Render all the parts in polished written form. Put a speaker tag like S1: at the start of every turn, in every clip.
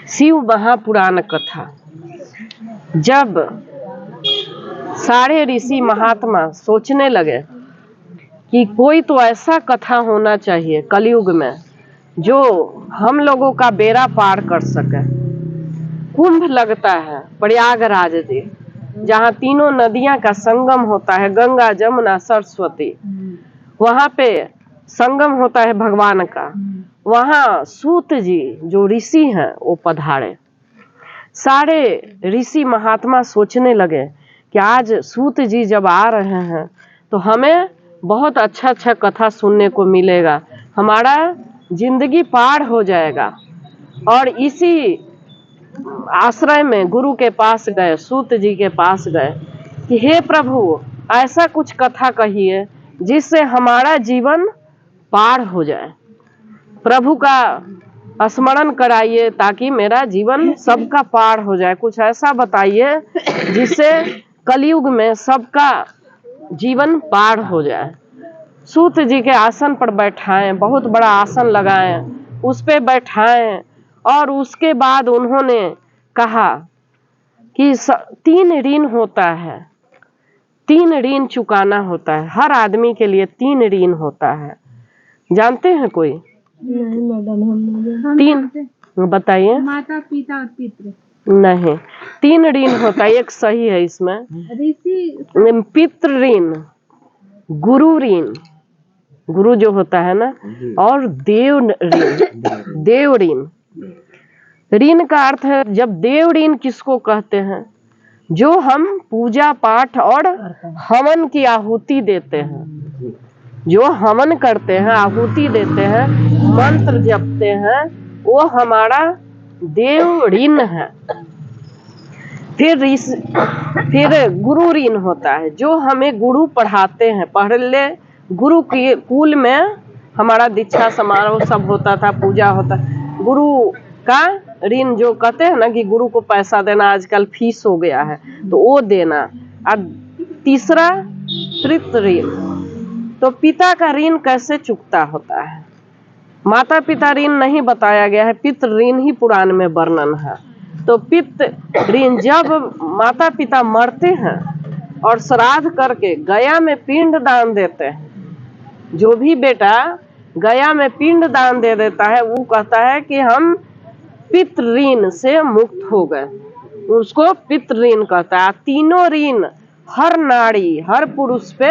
S1: शिव महापुराण कथा। जब सारे ऋषि महात्मा सोचने लगे कि कोई तो ऐसा कथा होना चाहिए कलयुग में जो हम लोगों का बेड़ा पार कर सके। कुंभ लगता है प्रयागराज जी, जहाँ तीनों नदियां का संगम होता है, गंगा जमुना सरस्वती। वहां पे संगम होता है भगवान का। वहां सूत जी जो ऋषि हैं वो पधारे। सारे ऋषि महात्मा सोचने लगे कि आज सूत जी जब आ रहे हैं तो हमें बहुत अच्छा अच्छा कथा सुनने को मिलेगा, हमारा जिंदगी पार हो जाएगा। और इसी आश्रय में गुरु के पास गए, सूत जी के पास गए कि हे प्रभु, ऐसा कुछ कथा कहिए जिससे हमारा जीवन पार हो जाए। प्रभु का स्मरण कराइए ताकि मेरा जीवन सबका पार हो जाए। कुछ ऐसा बताइए जिससे कलयुग में सबका जीवन पार हो जाए। सूत जी के आसन पर बैठाएं, बहुत बड़ा आसन लगाएं, उस पे बैठाएं। और उसके बाद उन्होंने कहा कि 3 ऋण होता है, 3 ऋण चुकाना होता है। हर आदमी के लिए 3 ऋण होता है। जानते हैं कोई?
S2: नहीं मैडम,
S1: 3 बताइए।
S2: माता पिता और पितृ।
S1: नहीं, 3 ऋण होता है। एक सही है इसमें,
S2: ऋषि
S1: पितृ ऋण, गुरु ऋण, गुरु जो होता है ना, और देव ऋण। देव ऋण, ऋण का अर्थ है, जब देव ऋण किसको कहते हैं? जो हम पूजा पाठ और हवन की आहुति देते हैं, जो हवन करते हैं, आहुति देते हैं, मंत्र जपते हैं, वो हमारा देव ऋण है। फिर गुरु ऋण होता है, जो हमें गुरु पढ़ाते हैं। पहले गुरु के कुल में हमारा दीक्षा समारोह सब होता था, पूजा होता। गुरु का ऋण जो कहते हैं ना कि गुरु को पैसा देना, आजकल फीस हो गया है तो वो देना। और तीसरा पितृ ऋण। तो पिता का ऋण कैसे चुकता होता है? माता पिता ऋण नहीं बताया गया है, पितृ ऋण ही पुराण में वर्णन है। तो पितृ ऋण, जब माता पिता मरते हैं और श्राद्ध करके गया में पिंड दान देते हैं, जो भी बेटा गया में पिंड दान दे देता है वो कहता है कि हम पितृ ऋण से मुक्त हो गए, उसको पितृ ऋण कहता है। 3 ऋण हर नारी हर पुरुष पे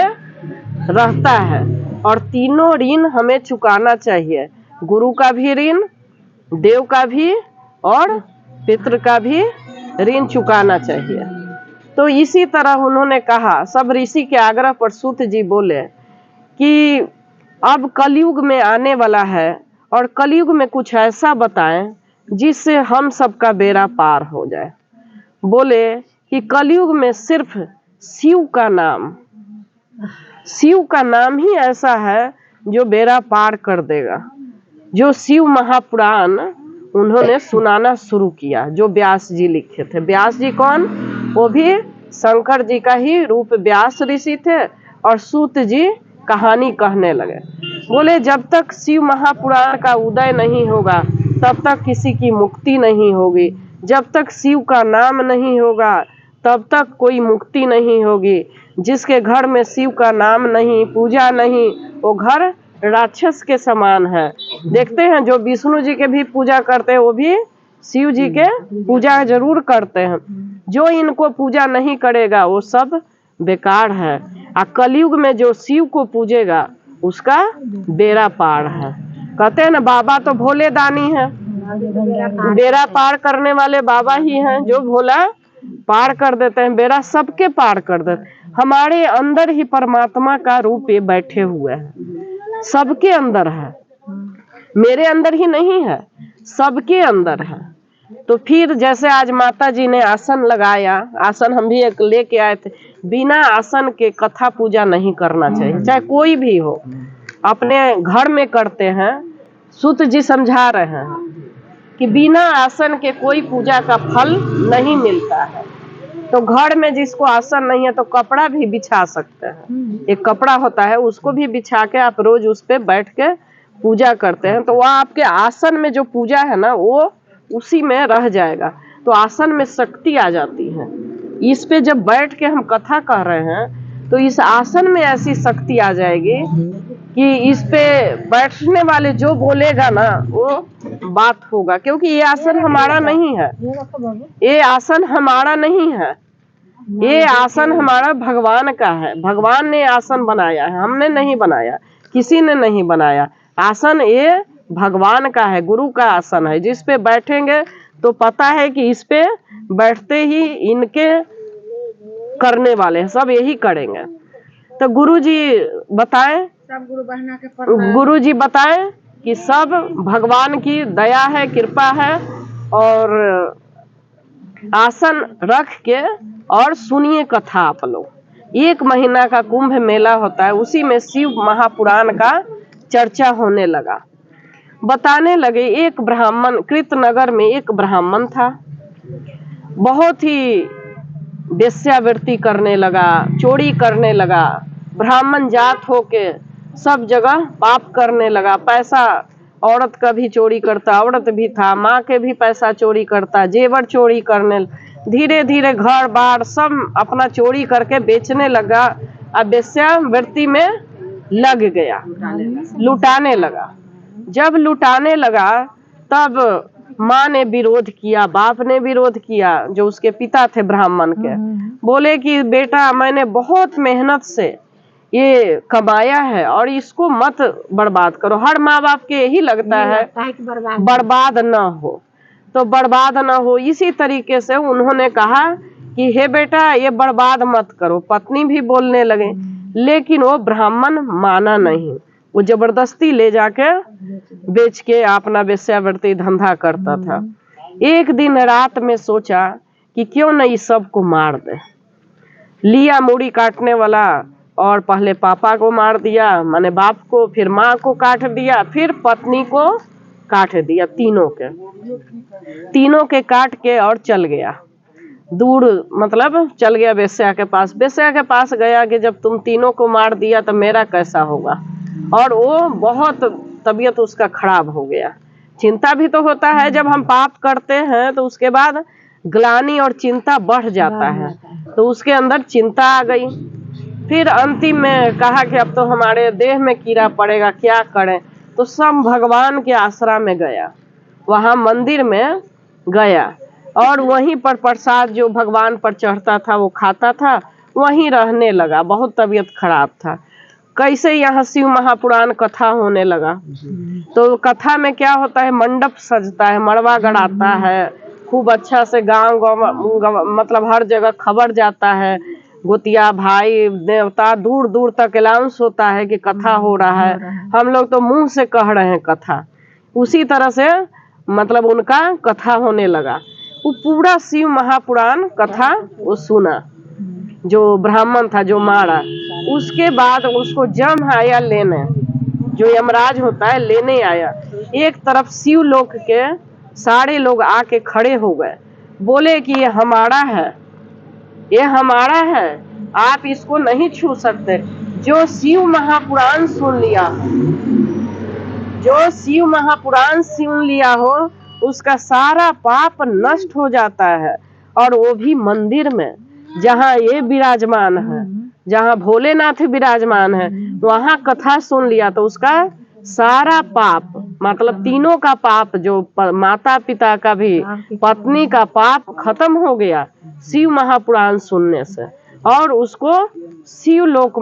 S1: रहता है और 3 ऋण हमें चुकाना चाहिए। गुरु का भी ऋण, देव का भी और पितृ का भी ऋण चुकाना चाहिए। तो इसी तरह उन्होंने कहा, सब ऋषि के आग्रह पर सूत जी बोले कि अब कलयुग में आने वाला है और कलयुग में कुछ ऐसा बताएं जिससे हम सबका बेड़ा पार हो जाए। बोले कि कलयुग में सिर्फ शिव का नाम, शिव का नाम ही ऐसा है जो बेड़ा पार कर देगा। जो शिव महापुराण उन्होंने सुनाना शुरू किया, जो व्यास जी लिखे थे। व्यास जी कौन? वो भी शंकर जी का ही रूप व्यास ऋषि थे। और सूत जी कहानी कहने लगे। बोले जब तक शिव महापुराण का उदय नहीं होगा तब तक किसी की मुक्ति नहीं होगी। जब तक शिव का नाम नहीं होगा तब तक कोई मुक्ति नहीं होगी। जिसके घर में शिव का नाम नहीं, पूजा नहीं, वो घर राक्षस के समान है। देखते हैं जो विष्णु जी के भी पूजा करते हैं वो भी शिव जी के पूजा जरूर करते हैं। जो इनको पूजा नहीं करेगा वो सब बेकार है। और कलयुग में जो शिव को पूजेगा उसका बेड़ा पार है। कहते हैं ना, बाबा तो भोले दानी है, बेड़ा पार करने वाले बाबा ही हैं जो भोला पार कर देते हैं, बेड़ा सबके पार कर देते। हमारे अंदर ही परमात्मा का रूप ये बैठे हुए हैं, सबके अंदर है, मेरे अंदर ही नहीं है, सबके अंदर है। तो फिर जैसे आज माता जी ने आसन लगाया, आसन हम भी एक लेके आए थे। बिना आसन के कथा पूजा नहीं करना चाहिए, चाहे कोई भी हो। अपने घर में करते हैं, सूत जी समझा रहे हैं कि बिना आसन के कोई पूजा का फल नहीं मिलता है। तो घर में जिसको आसन नहीं है तो कपड़ा भी बिछा सकते हैं। एक कपड़ा होता है उसको भी बिछा के आप रोज उस पे बैठ के पूजा करते हैं तो वह आपके आसन में जो पूजा है ना वो उसी में रह जाएगा, तो आसन में शक्ति आ जाती है। इस पे जब बैठ के हम कथा कह रहे हैं तो इस आसन में ऐसी शक्ति आ जाएगी कि इस पे बैठने वाले जो बोलेगा ना वो बात होगा, क्योंकि ये आसन हमारा नहीं है, ये आसन हमारा नहीं है, ये आसन हमारा भगवान का है। भगवान ने आसन बनाया है, हमने नहीं बनाया, किसी ने नहीं बनाया। आसन ये भगवान का है, गुरु का आसन है, जिस पे बैठेंगे तो पता है कि इस पे बैठते ही इनके करने वाले हैं, सब यही करेंगे। तो गुरु जी बताएं,
S2: सब गुरु बहना के
S1: गुरु जी बताएं कि सब भगवान की दया है, कृपा है। और आसन रख के और सुनिए कथा आप लोग। 1 महीना का कुंभ मेला होता है, उसी में शिव महापुराण का चर्चा होने लगा। बताने लगे एक ब्राह्मण, कृतनगर में एक ब्राह्मण था, बहुत ही वेश्यावृत्ति करने लगा, चोरी करने लगा, ब्राह्मण जात होके सब जगह पाप करने लगा। पैसा औरत का भी चोरी करता, औरत भी था, माँ के भी पैसा चोरी करता, जेवर चोरी करने, धीरे धीरे घर बार सब अपना चोरी करके बेचने लगा। अब वेश्यावृत्ति में लग गया, लुटाने लगा। जब लुटाने लगा तब माँ ने विरोध किया, बाप ने विरोध किया, जो उसके पिता थे ब्राह्मण के, बोले कि बेटा मैंने बहुत मेहनत से ये कमाया है और इसको मत बर्बाद करो। हर माँ बाप के यही लगता है बर्बाद न हो, तो बर्बाद न हो। इसी तरीके से उन्होंने कहा कि हे बेटा ये बर्बाद मत करो। पत्नी भी बोलने लगे, लेकिन वो ब्राह्मण माना नहीं, वो जबरदस्ती ले जाके बेच के अपना वेश्यावृत्ति धंधा करता था। एक दिन रात में सोचा कि क्यों नहीं सबको मार दे। लिया मूड़ी काटने वाला और पहले पापा को मार दिया, माने बाप को, फिर माँ को काट दिया, फिर पत्नी को काट दिया, तीनों के काट के और चल गया दूर, मतलब चल गया वेश्या के पास। वेश्या के पास गया कि जब तुम तीनों को मार दिया तो मेरा कैसा होगा। और वो बहुत तबीयत उसका खराब हो गया। चिंता भी तो होता है, जब हम पाप करते हैं तो उसके बाद ग्लानि और चिंता बढ़ जाता है, तो उसके अंदर चिंता आ गई। फिर अंतिम में कहा कि अब तो हमारे देह में कीड़ा पड़ेगा, क्या करें। तो सब भगवान के आश्रम में गया, वहां मंदिर में गया और वहीं पर प्रसाद जो भगवान पर चढ़ता था वो खाता था, वहीं रहने लगा। बहुत तबीयत खराब था। कैसे यहाँ शिव महापुराण कथा होने लगा। तो कथा में क्या होता है, मंडप सजता है, मड़वा गड़ाता है, खूब अच्छा से गांव मतलब हर जगह खबर जाता है, गोतिया भाई देवता दूर दूर तक अनाउंस होता है कि कथा हो रहा है। हम लोग तो मुंह से कह रहे हैं कथा, उसी तरह से मतलब उनका कथा होने लगा। वो पूरा शिव महापुराण कथा वो सुना, जो ब्राह्मण था जो मारा। उसके बाद उसको जम आया लेने, जो यमराज होता है लेने आया। एक तरफ शिव लोक के सारे लोग आके खड़े हो गए, बोले कि ये हमारा है, ये हमारा है, आप इसको नहीं छू सकते। जो शिव महापुराण सुन लिया, जो शिव महापुराण सुन लिया हो, उसका सारा पाप नष्ट हो जाता है। और वो भी मंदिर में जहाँ ये विराजमान है, जहाँ भोलेनाथ विराजमान है, वहाँ कथा सुन लिया तो उसका सारा पाप, मतलब तीनों का पाप, जो माता पिता का भी, पत्नी का पाप खत्म हो गया शिव महापुराण सुनने से। और उसको शिवलोक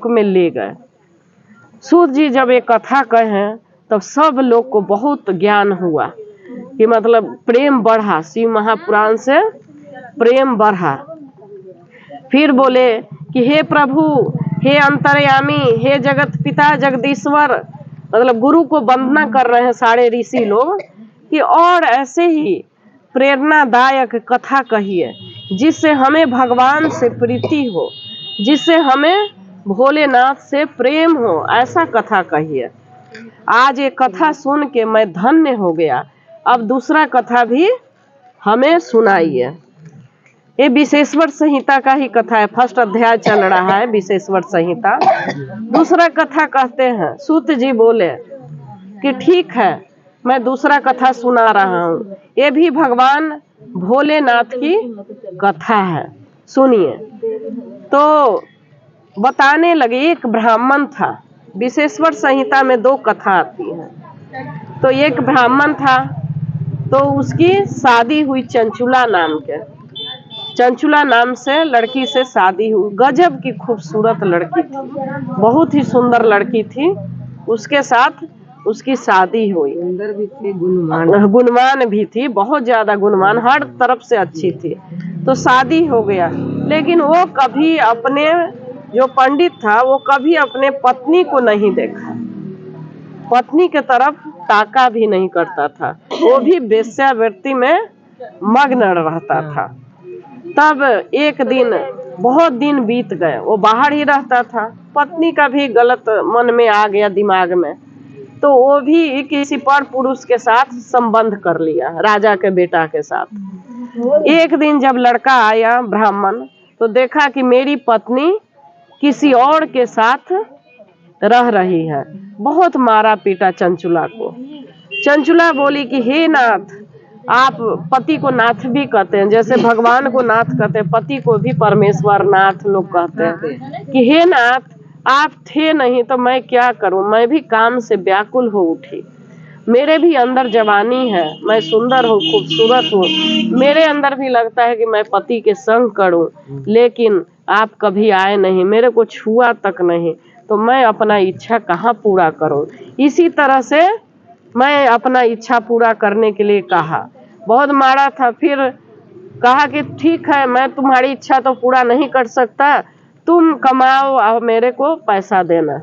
S1: में ले गए। सूत जी जब ये कथा कहें तब सब लोग को बहुत ज्ञान हुआ कि मतलब प्रेम बढ़ा, शिव महापुराण से प्रेम बढ़ा। फिर बोले कि हे प्रभु, हे अंतर्यामी, हे जगत पिता जगदीश्वर, मतलब गुरु को वंदना कर रहे हैं सारे ऋषि लोग, कि और ऐसे ही प्रेरणादायक कथा कहिए जिससे हमें भगवान से प्रीति हो, जिससे हमें भोलेनाथ से प्रेम हो, ऐसा कथा कहिए। आज ये कथा सुन के मैं धन्य हो गया। अब दूसरा कथा भी हमें सुनाइए। ये विशेश्वर संहिता का ही कथा है। फर्स्ट अध्याय चल रहा है विशेश्वर संहिता। दूसरा कथा कहते हैं, सूत जी बोले कि ठीक है, मैं दूसरा कथा सुना रहा हूँ। ये भी भगवान भोलेनाथ की कथा है, सुनिए। तो बताने लगे, एक ब्राह्मण था। विशेश्वर संहिता में 2 कथा आती है। तो एक ब्राह्मण था, तो उसकी शादी हुई चंचुला नाम के, चंचुला नाम से लड़की से शादी हुई। गजब की खूबसूरत लड़की थी, बहुत ही सुंदर लड़की थी। उसके साथ उसकी शादी हुई।
S2: सुंदर भी थी, गुणवान
S1: गुणवान भी थी, बहुत ज्यादा गुणवान, हर तरफ से अच्छी थी। तो शादी हो गया, लेकिन वो कभी अपने, जो पंडित था, वो कभी अपने पत्नी को नहीं देखा, पत्नी के तरफ ताका भी नहीं करता था। वो भी वेश्यावृत्ति में मग्न रहता था। तब एक दिन, बहुत दिन बीत गए, वो बाहर ही रहता था। पत्नी का भी गलत मन में आ गया, दिमाग में, तो वो भी किसी पर पुरुष के साथ संबंध कर लिया, राजा के बेटा के साथ। एक दिन जब लड़का आया ब्राह्मण, तो देखा कि मेरी पत्नी किसी और के साथ रह रही है। बहुत मारा पीटा चंचुला को। चंचुला बोली कि हे नाथ, आप पति को नाथ भी कहते हैं, जैसे भगवान को नाथ कहते हैं, पति को भी परमेश्वर नाथ लोग कहते हैं, कि हे नाथ, आप थे नहीं तो मैं क्या करूं, मैं भी काम से व्याकुल हो उठी। मेरे भी अंदर जवानी है, मैं सुंदर हूँ, खूबसूरत हूँ, मेरे अंदर भी लगता है कि मैं पति के संग करूं, लेकिन आप कभी आए नहीं, मेरे को छुआ तक नहीं, तो मैं अपना इच्छा कहाँ पूरा करूं। इसी तरह से मैं अपना इच्छा पूरा करने के लिए कहा, बहुत मारा था। फिर कहा कि ठीक है, मैं तुम्हारी इच्छा तो पूरा नहीं कर सकता, तुम कमाओ और मेरे को पैसा देना।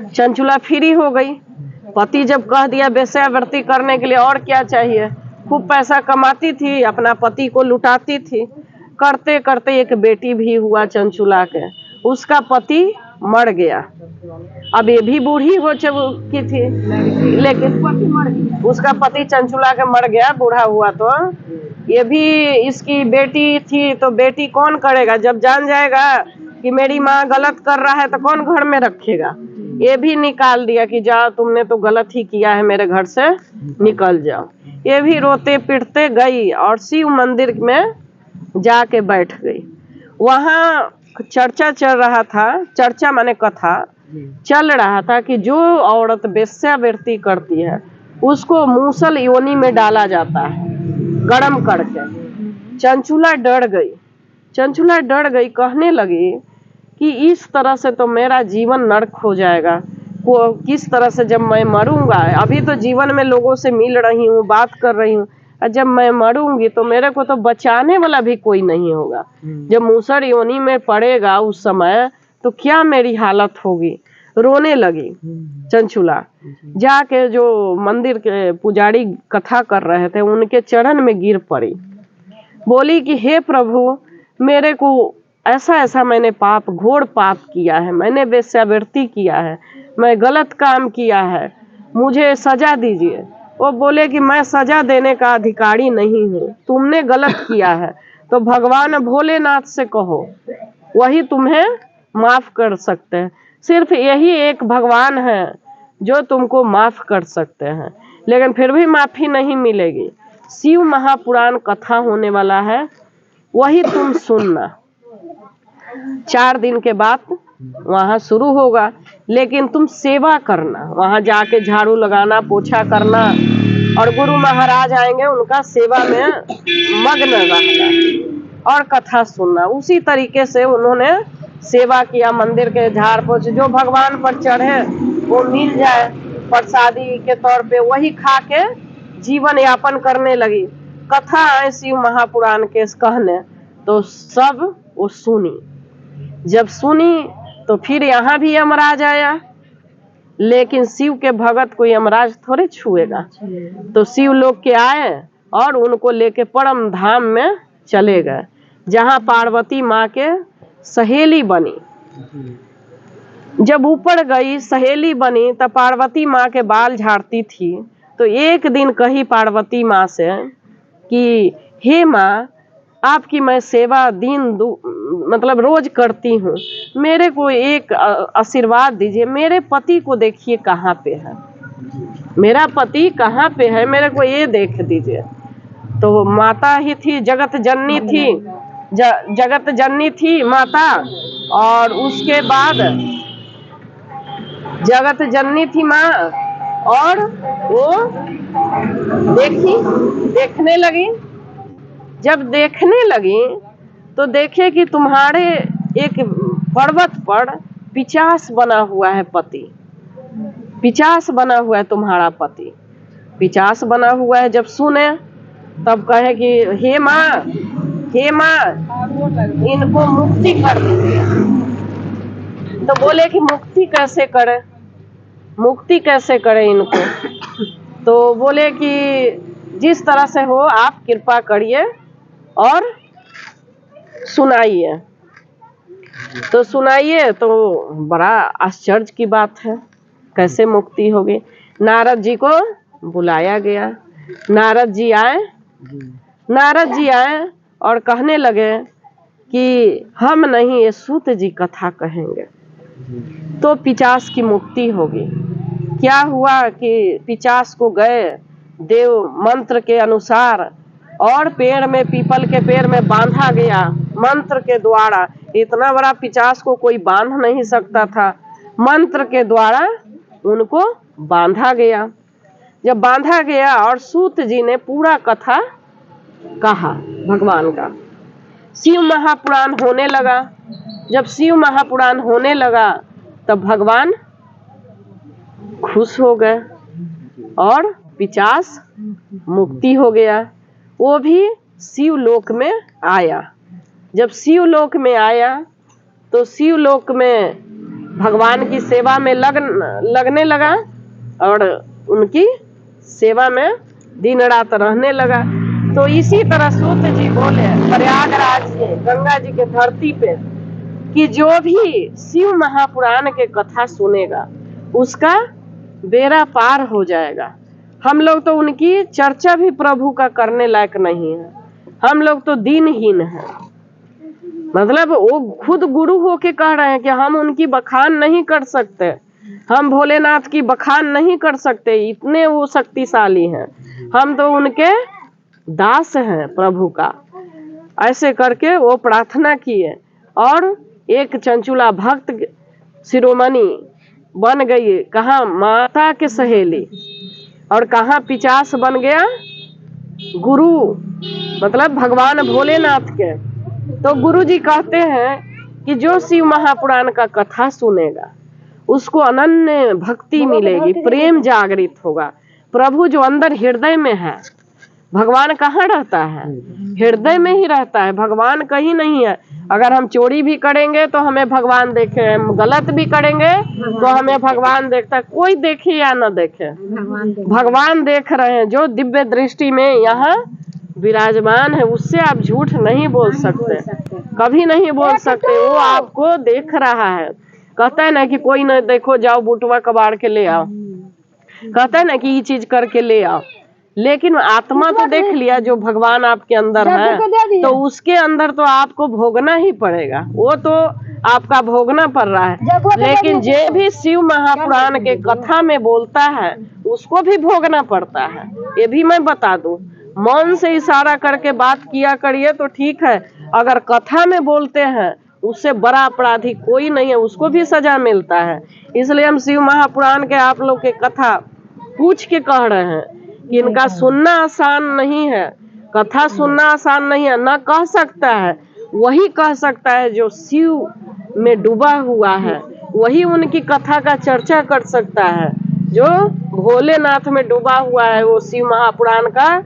S1: चंचुला फ्री हो गई। पति जब कह दिया वेश्यावृत्ति करने के लिए, और क्या चाहिए। खूब पैसा कमाती थी, अपना पति को लुटाती थी। करते करते एक बेटी भी हुआ चंचुला के, उसका पति मर गया। अब ये भी बूढ़ी हो चुकी थी, लेकिन उसका पति चंचुला के मर गया, बूढ़ा हुआ। तो ये भी इसकी बेटी थी, तो बेटी कौन करेगा, जब जान जाएगा कि मेरी माँ गलत कर रहा है तो कौन घर में रखेगा। ये भी निकाल दिया कि जाओ, तुमने तो गलत ही किया है, मेरे घर से निकल जाओ। ये भी रोते पिटते गई और शिव मंदिर में जाके बैठ गई। वहाँ चर्चा चल रहा था, चर्चा माने कथा चल रहा था कि जो औरत वेश्यावृत्ति करती है उसको मूसल योनि में डाला जाता है, गरम करके। चंचुला डर गई, चंचुला डर गई, कहने लगी कि इस तरह से तो मेरा जीवन नर्क हो जाएगा। किस तरह से जब मैं मरूंगा, अभी तो जीवन में लोगों से मिल रही हूँ, बात कर रही हूँ, और जब मैं मरूंगी तो मेरे को तो बचाने वाला भी कोई नहीं होगा। जब मूसल योनि में पड़ेगा उस समय, तो क्या मेरी हालत होगी। रोने लगी चंचुला। जाके जो मंदिर के पुजारी कथा कर रहे थे, उनके चरण में गिर पड़ी। बोली कि हे प्रभु, मेरे को ऐसा ऐसा मैंने पाप, घोर पाप किया है, मैंने वेश्यावृत्ति किया है, मैं गलत काम किया है, मुझे सजा दीजिए। वो बोले कि मैं सजा देने का अधिकारी नहीं हूँ, तुमने गलत किया है तो भगवान भोलेनाथ से कहो, वही तुम्हें माफ कर सकते हैं। सिर्फ यही एक भगवान है जो तुमको माफ कर सकते हैं, लेकिन फिर भी माफी नहीं मिलेगी। शिव महापुराण कथा होने वाला है, वही तुम सुनना। 4 दिन के बाद वहाँ शुरू होगा, लेकिन तुम सेवा करना, वहाँ जाके झाड़ू लगाना, पोछा करना, और गुरु महाराज आएंगे, उनका सेवा में मग्न रहना और कथा सुनना। उसी तरीके से उन्होंने सेवा किया, मंदिर के झाड़ पोछ जो भगवान पर चढ़े वो मिल जाए प्रसादी के तौर पे, वही खा के जीवन यापन करने लगी। कथा है शिव महापुराण के कहने, तो सब वो सुनी। जब सुनी तो फिर यहाँ भी यमराज आया, लेकिन शिव के भगत को यमराज थोड़े छुएगा। तो शिव लोग के आए और उनको लेके परम धाम में चले गए, जहाँ पार्वती माँ के सहेली बनी। जब ऊपर गई सहेली बनी, तब पार्वती माँ के बाल झाड़ती थी। तो एक दिन कही पार्वती माँ से कि हे माँ, आपकी मैं सेवा मतलब रोज करती हूँ, मेरे को एक आशीर्वाद दीजिए, मेरे पति को देखिए कहाँ पे है, मेरा पति कहाँ पे है, मेरे को ये देख दीजिए। तो माता ही थी, जगत जननी थी, जगत जननी थी माता, और उसके बाद जगत जननी थी माँ, और वो देखने लगी। जब देखने लगी तो देखे कि तुम्हारे एक पर्वत पर पिशाच बना हुआ है पति, पिशाच बना हुआ है तुम्हारा पति, पिशाच बना हुआ है। जब सुने तब कहे कि हे माँ, हे माँ, इनको मुक्ति कर दीजिए। तो बोले कि मुक्ति कैसे करे, मुक्ति कैसे करे इनको? तो बोले कि जिस तरह से हो आप कृपा करिए और सुनाइए। तो सुनाइए। तो बड़ा आश्चर्य की बात है, कैसे मुक्ति होगी। नारद जी को बुलाया गया, नारद जी आए, नारद जी आए और कहने लगे कि हम नहीं, ये सूत जी कथा कहेंगे तो पिशाच की मुक्ति होगी। क्या हुआ कि पिशाच को गए देव मंत्र के अनुसार और पेड़ में, पीपल के पेड़ में बांधा गया मंत्र के द्वारा। इतना बड़ा पिशाच को कोई बांध नहीं सकता था, मंत्र के द्वारा उनको बांधा गया। जब बांधा गया और सूत जी ने पूरा कथा कहा भगवान का, शिव महापुराण होने लगा। जब शिव महापुराण होने लगा तब भगवान खुश हो गए और पिशाच मुक्ति हो गया। वो भी शिव लोक में आया। जब शिव लोक में आया तो शिव लोक में भगवान की सेवा में लगने लगा और उनकी सेवा में दिन रात रहने लगा। तो इसी तरह सूत जी बोले प्रयागराज से, गंगा जी के धरती पे, कि जो भी शिव महापुराण के कथा सुनेगा उसका बेड़ा पार हो जाएगा। हम लोग तो उनकी चर्चा भी प्रभु का करने लायक नहीं है, हम लोग तो दीनहीन हैं। मतलब वो खुद गुरु होके कह रहे हैं कि हम उनकी बखान नहीं कर सकते, हम भोलेनाथ की बखान नहीं कर सकते, इतने वो शक्तिशाली हैं, हम तो उनके दास हैं प्रभु का। ऐसे करके वो प्रार्थना किए और एक चंचुला भक्त शिरोमणि बन गई, कहाँ माता के सहेली, और कहाँ पिशाच बन गया गुरु, मतलब भगवान भोलेनाथ के। तो गुरु जी कहते हैं कि जो शिव महापुराण का कथा सुनेगा उसको अनन्य भक्ति मिलेगी, प्रेम जागृत होगा। प्रभु जो अंदर हृदय में है, भगवान कहाँ रहता है? हृदय में ही रहता है, भगवान कहीं नहीं है। अगर हम चोरी भी करेंगे तो हमें भगवान देखे, हम गलत भी करेंगे तो हमें भगवान देखता है। कोई देखे या न देखे, भगवान देख रहे हैं। जो दिव्य दृष्टि में यहाँ विराजमान है उससे आप झूठ नहीं बोल सकते, कभी नहीं बोल सकते। वो आपको देख रहा है। कहता है ना कि कोई न देखो, जाओ बुटवा कबाड़ के ले आओ, कहता है ना कि ये चीज करके ले आओ, लेकिन आत्मा तो देख लिया जो भगवान आपके अंदर है, तो उसके अंदर तो आपको भोगना ही पड़ेगा, वो तो आपका भोगना पड़ रहा है। लेकिन जो भी शिव महापुराण के कथा में बोलता है उसको भी भोगना पड़ता है। ये भी मैं बता दूं, मौन से इशारा करके बात किया करिए तो ठीक है, अगर कथा में बोलते हैं उससे बड़ा अपराधी कोई नहीं है, उसको भी सजा मिलता है। इसलिए हम शिव महापुराण के आप लोग के कथा पूछ के कह रहे हैं कि इनका सुनना आसान नहीं है, कथा सुनना आसान नहीं है। ना कह सकता है, वही कह सकता है जो शिव में डूबा हुआ है, वही उनकी कथा का चर्चा कर सकता है। जो भोलेनाथ में डूबा हुआ है वो शिव महापुराण का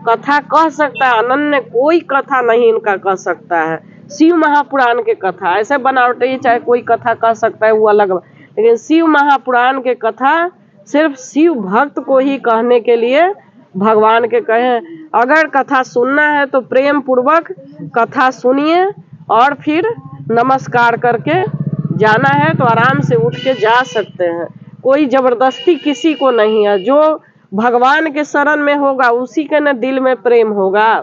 S1: कथा कह सकता है, अनन्य कोई कथा नहीं इनका कह सकता है। शिव महापुराण के कथा ऐसे बनावटी चाहे कोई कथा कह सकता है वो अलग, लेकिन शिव महापुराण के कथा सिर्फ शिव भक्त को ही कहने के लिए भगवान के कहे। अगर कथा सुनना है तो प्रेम पूर्वक कथा सुनिए और फिर नमस्कार करके जाना है तो आराम से उठ के जा सकते हैं। कोई जबरदस्ती किसी को नहीं है, जो भगवान के शरण में होगा उसी के न दिल में प्रेम होगा।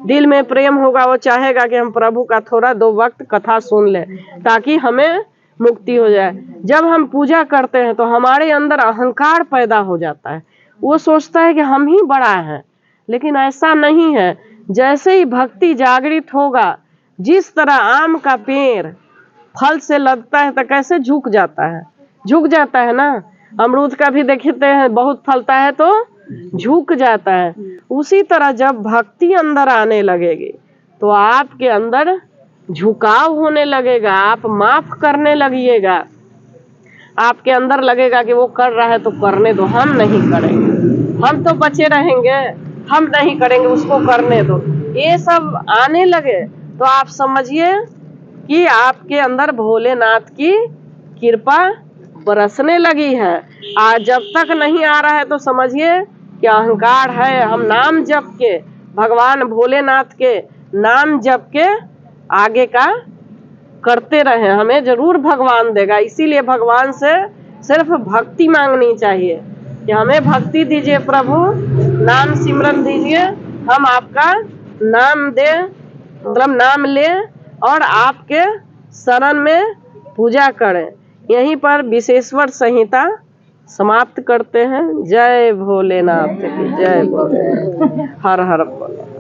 S1: दिल में प्रेम होगा, वो चाहेगा कि हम प्रभु का थोड़ा 2 वक्त कथा सुन ले ताकि हमें मुक्ति हो जाए। जब हम पूजा करते हैं तो हमारे अंदर अहंकार पैदा हो जाता है, वो सोचता है कि हम ही बड़ा है, लेकिन ऐसा नहीं है। जैसे ही भक्ति जागृत होगा, जिस तरह आम का पेड़ फल से लगता है तो कैसे झुक जाता है, झुक जाता है ना। अमरूद का भी देखते हैं, बहुत फलता है तो झुक जाता है। उसी तरह जब भक्ति अंदर आने लगेगी तो आपके अंदर झुकाव होने लगेगा, आप माफ करने लगिएगा। आपके अंदर लगेगा कि वो कर रहा है तो करने दो, हम नहीं करेंगे, हम तो बचे रहेंगे, हम नहीं करेंगे, उसको करने दो। ये सब आने लगे तो आप समझिए कि आपके अंदर भोलेनाथ की कृपा बरसने लगी है। आज जब तक नहीं आ रहा है तो समझिए कि अहंकार है। हम नाम जप के, भगवान भोलेनाथ के नाम जप के आगे का करते रहे, हमें जरूर भगवान देगा। इसीलिए भगवान से सिर्फ भक्ति मांगनी चाहिए कि हमें भक्ति दीजिए प्रभु, नाम सिमरन दीजिए, हम आपका नाम दे, मतलब नाम ले और आपके शरण में पूजा करें। यहीं पर विशेश्वर संहिता समाप्त करते हैं। जय भोलेनाथ की जय भोलेनाथ, हर हर भोले।